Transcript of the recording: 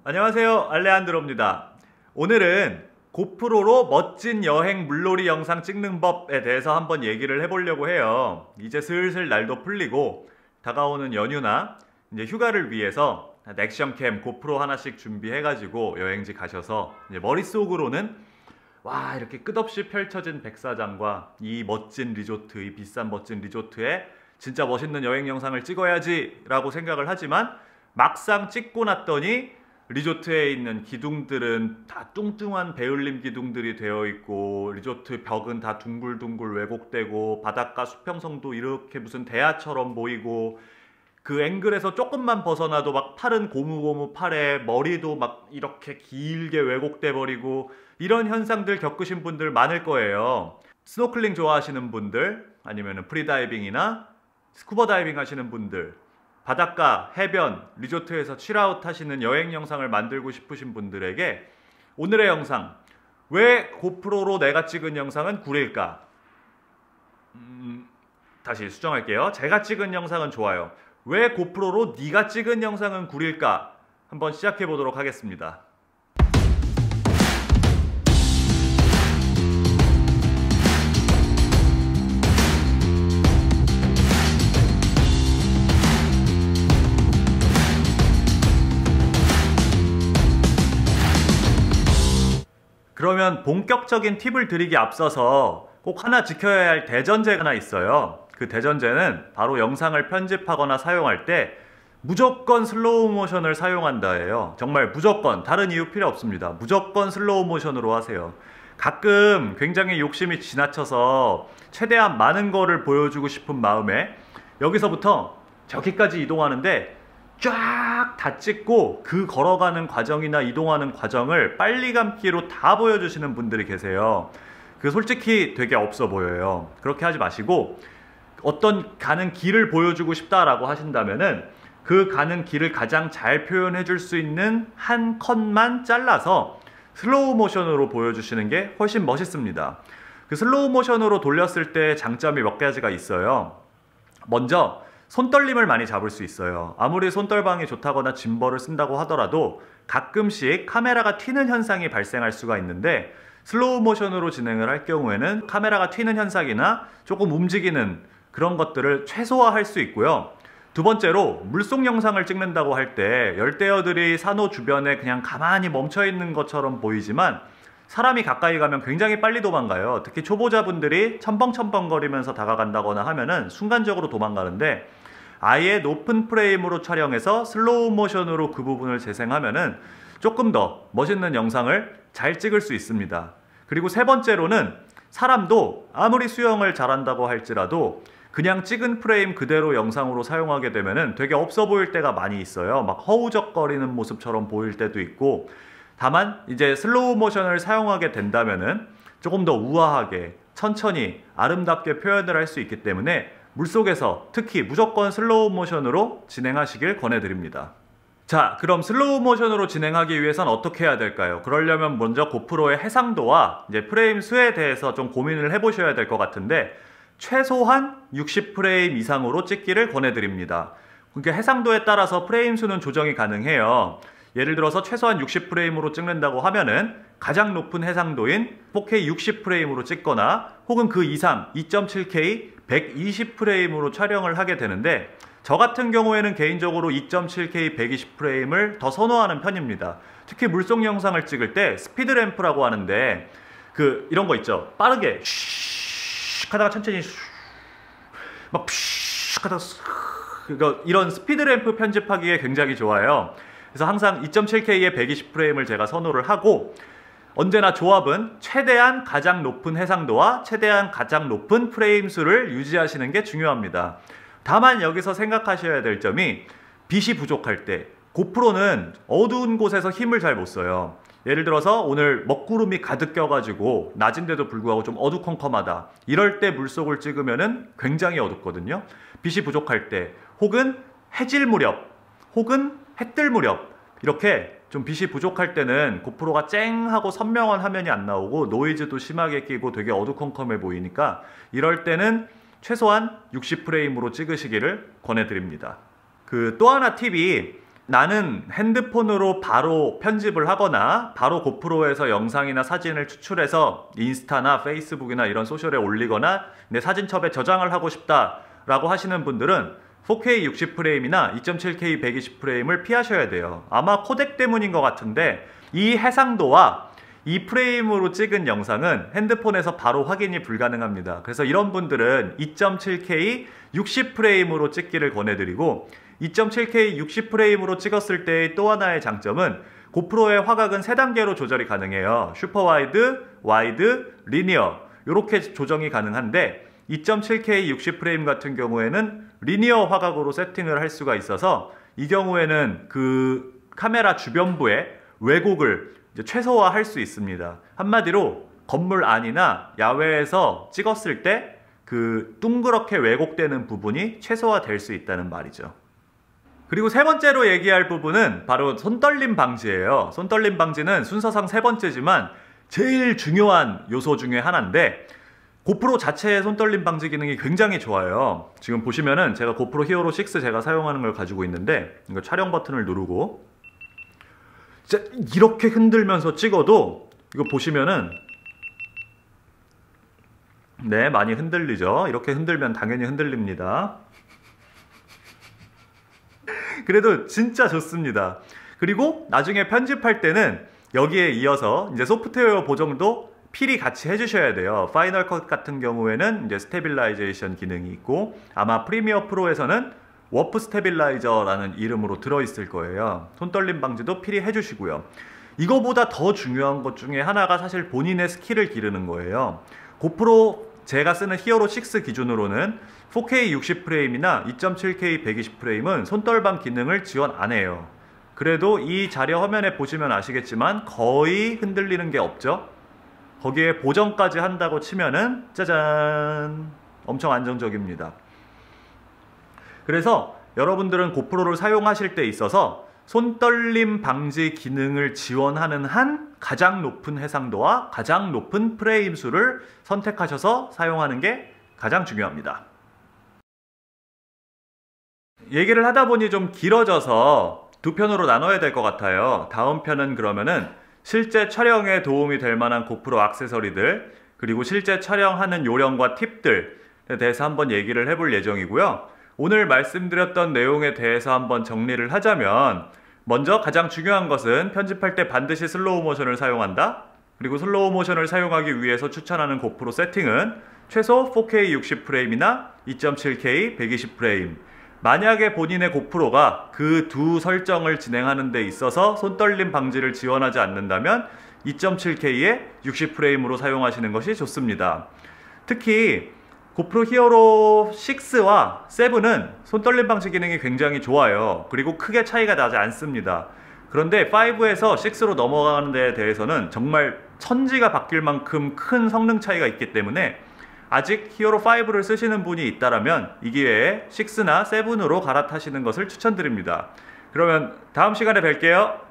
안녕하세요, 알레한드로입니다. 오늘은 고프로로 멋진 여행 물놀이 영상 찍는 법에 대해서 한번 얘기를 해보려고 해요. 이제 슬슬 날도 풀리고 다가오는 연휴나 이제 휴가를 위해서 액션캠 고프로 하나씩 준비해가지고 여행지 가셔서 이제 머릿속으로는 와, 이렇게 끝없이 펼쳐진 백사장과 이 멋진 리조트, 이 비싼 멋진 리조트에 진짜 멋있는 여행 영상을 찍어야지 라고 생각을 하지만 막상 찍고 났더니 리조트에 있는 기둥들은 다 뚱뚱한 베울림 기둥들이 되어 있고, 리조트 벽은 다 둥글둥글 왜곡되고, 바닷가 수평성도 이렇게 무슨 대야처럼 보이고, 그 앵글에서 조금만 벗어나도 막 팔은 고무고무 팔에 머리도 막 이렇게 길게 왜곡돼 버리고, 이런 현상들 겪으신 분들 많을 거예요. 스노클링 좋아하시는 분들, 아니면 프리다이빙이나 스쿠버 다이빙 하시는 분들, 바닷가, 해변, 리조트에서 칠아웃 하시는 여행 영상을 만들고 싶으신 분들에게 오늘의 영상, 왜 고프로로 내가 찍은 영상은 구릴까? 다시 수정할게요. 제가 찍은 영상은 좋아요. 왜 고프로로 네가 찍은 영상은 구릴까? 한번 시작해 보도록 하겠습니다. 그러면 본격적인 팁을 드리기 앞서서 꼭 하나 지켜야 할 대전제가 하나 있어요. 그 대전제는 바로 영상을 편집하거나 사용할 때 무조건 슬로우 모션을 사용한다예요. 정말 무조건, 다른 이유 필요 없습니다. 무조건 슬로우 모션으로 하세요. 가끔 굉장히 욕심이 지나쳐서 최대한 많은 거를 보여주고 싶은 마음에 여기서부터 저기까지 이동하는데 쫙 다 찍고 그 걸어가는 과정이나 이동하는 과정을 빨리 감기로 다 보여주시는 분들이 계세요. 그 솔직히 되게 없어 보여요. 그렇게 하지 마시고 어떤 가는 길을 보여주고 싶다라고 하신다면은 그 가는 길을 가장 잘 표현해 줄 수 있는 한 컷만 잘라서 슬로우 모션으로 보여주시는 게 훨씬 멋있습니다. 그 슬로우 모션으로 돌렸을 때 장점이 몇 가지가 있어요. 먼저 손떨림을 많이 잡을 수 있어요. 아무리 손떨방이 좋다거나 짐벌을 쓴다고 하더라도 가끔씩 카메라가 튀는 현상이 발생할 수가 있는데, 슬로우 모션으로 진행을 할 경우에는 카메라가 튀는 현상이나 조금 움직이는 그런 것들을 최소화할 수 있고요. 두 번째로 물속 영상을 찍는다고 할 때 열대어들이 산호 주변에 그냥 가만히 멈춰 있는 것처럼 보이지만 사람이 가까이 가면 굉장히 빨리 도망가요. 특히 초보자분들이 첨벙첨벙거리면서 다가간다거나 하면은 순간적으로 도망가는데, 아예 높은 프레임으로 촬영해서 슬로우 모션으로 그 부분을 재생하면은 조금 더 멋있는 영상을 잘 찍을 수 있습니다. 그리고 세 번째로는 사람도 아무리 수영을 잘한다고 할지라도 그냥 찍은 프레임 그대로 영상으로 사용하게 되면은 되게 없어 보일 때가 많이 있어요. 막 허우적거리는 모습처럼 보일 때도 있고, 다만 이제 슬로우 모션을 사용하게 된다면은 조금 더 우아하게 천천히 아름답게 표현을 할 수 있기 때문에 물속에서 특히 무조건 슬로우 모션으로 진행하시길 권해드립니다. 자, 그럼 슬로우 모션으로 진행하기 위해선 어떻게 해야 될까요? 그러려면 먼저 고프로의 해상도와 이제 프레임 수에 대해서 좀 고민을 해보셔야 될 것 같은데, 최소한 60프레임 이상으로 찍기를 권해드립니다. 그러니까 해상도에 따라서 프레임 수는 조정이 가능해요. 예를 들어서 최소한 60프레임으로 찍는다고 하면은 가장 높은 해상도인 4K 60프레임으로 찍거나 혹은 그 이상 2.7K 120프레임으로 촬영을 하게 되는데, 저 같은 경우에는 개인적으로 2.7K 120프레임을 더 선호하는 편입니다. 특히 물속 영상을 찍을 때 스피드 램프라고 하는데, 이런 거 있죠. 빠르게 슉 하다가 천천히 막 슉 하다가 이런 스피드 램프 편집하기에 굉장히 좋아요. 그래서 항상 2.7K의 120프레임을 제가 선호를 하고, 언제나 조합은 최대한 가장 높은 해상도와 최대한 가장 높은 프레임 수를 유지하시는 게 중요합니다. 다만 여기서 생각하셔야 될 점이, 빛이 부족할 때 고프로는 어두운 곳에서 힘을 잘 못 써요. 예를 들어서 오늘 먹구름이 가득 껴가지고 낮인데도 불구하고 좀 어두컴컴하다, 이럴 때 물속을 찍으면은 굉장히 어둡거든요. 빛이 부족할 때 혹은 해질 무렵 혹은 해뜰 무렵, 이렇게 좀 빛이 부족할 때는 고프로가 쨍하고 선명한 화면이 안 나오고 노이즈도 심하게 끼고 되게 어두컴컴해 보이니까, 이럴 때는 최소한 60프레임으로 찍으시기를 권해드립니다. 또 하나 팁이, 나는 핸드폰으로 바로 편집을 하거나 바로 고프로에서 영상이나 사진을 추출해서 인스타나 페이스북이나 이런 소셜에 올리거나 내 사진첩에 저장을 하고 싶다라고 하시는 분들은 4K 60프레임이나 2.7K 120프레임을 피하셔야 돼요. 아마 코덱 때문인 것 같은데 이 해상도와 이 프레임으로 찍은 영상은 핸드폰에서 바로 확인이 불가능합니다. 그래서 이런 분들은 2.7K 60프레임으로 찍기를 권해드리고 2.7K 60프레임으로 찍었을 때의 또 하나의 장점은 고프로의 화각은 3단계로 조절이 가능해요. 슈퍼와이드, 와이드, 리니어 이렇게 조정이 가능한데 2.7K 60프레임 같은 경우에는 리니어 화각으로 세팅을 할 수가 있어서 이 경우에는 그 카메라 주변부의 왜곡을 이제 최소화할 수 있습니다. 한마디로 건물 안이나 야외에서 찍었을 때 그 둥그렇게 왜곡되는 부분이 최소화될 수 있다는 말이죠. 그리고 세 번째로 얘기할 부분은 바로 손떨림 방지예요. 손떨림 방지는 순서상 세 번째지만 제일 중요한 요소 중에 하나인데 고프로 자체의 손떨림 방지 기능이 굉장히 좋아요. 지금 보시면은 제가 고프로 히어로 6 제가 사용하는 걸 가지고 있는데 이거 촬영 버튼을 누르고 진짜 이렇게 흔들면서 찍어도 이거 보시면은 네, 많이 흔들리죠. 이렇게 흔들면 당연히 흔들립니다. 그래도 진짜 좋습니다. 그리고 나중에 편집할 때는 여기에 이어서 이제 소프트웨어 보정도 필히 같이 해주셔야 돼요. 파이널 컷 같은 경우에는 이제 스테빌라이제이션 기능이 있고 아마 프리미어 프로에서는 워프 스테빌라이저라는 이름으로 들어있을 거예요. 손떨림 방지도 필히 해주시고요. 이거보다 더 중요한 것 중에 하나가 사실 본인의 스킬을 기르는 거예요. 고프로 제가 쓰는 히어로 6 기준으로는 4K 60프레임이나 2.7K 120프레임은 손떨방 기능을 지원 안 해요. 그래도 이 자료 화면에 보시면 아시겠지만 거의 흔들리는 게 없죠. 거기에 보정까지 한다고 치면은 짜잔 엄청 안정적입니다. 그래서 여러분들은 고프로를 사용하실 때 있어서 손떨림 방지 기능을 지원하는 한 가장 높은 해상도와 가장 높은 프레임 수를 선택하셔서 사용하는 게 가장 중요합니다. 얘기를 하다 보니 좀 길어져서 두 편으로 나눠야 될 것 같아요. 다음 편은 그러면은 실제 촬영에 도움이 될 만한 고프로 액세서리들 그리고 실제 촬영하는 요령과 팁들에 대해서 한번 얘기를 해볼 예정이고요. 오늘 말씀드렸던 내용에 대해서 한번 정리를 하자면 먼저 가장 중요한 것은 편집할 때 반드시 슬로우 모션을 사용한다. 그리고 슬로우 모션을 사용하기 위해서 추천하는 고프로 세팅은 최소 4K 60프레임이나 2.7K 120프레임. 만약에 본인의 고프로가 그 두 설정을 진행하는 데 있어서 손떨림 방지를 지원하지 않는다면 2.7K에 60프레임으로 사용하시는 것이 좋습니다. 특히 고프로 히어로 6와 7은 손떨림 방지 기능이 굉장히 좋아요. 그리고 크게 차이가 나지 않습니다. 그런데 5에서 6로 넘어가는 데 대해서는 정말 천지가 바뀔 만큼 큰 성능 차이가 있기 때문에 아직 히어로 5를 쓰시는 분이 있다면 이 기회에 6나 7으로 갈아타시는 것을 추천드립니다. 그러면 다음 시간에 뵐게요.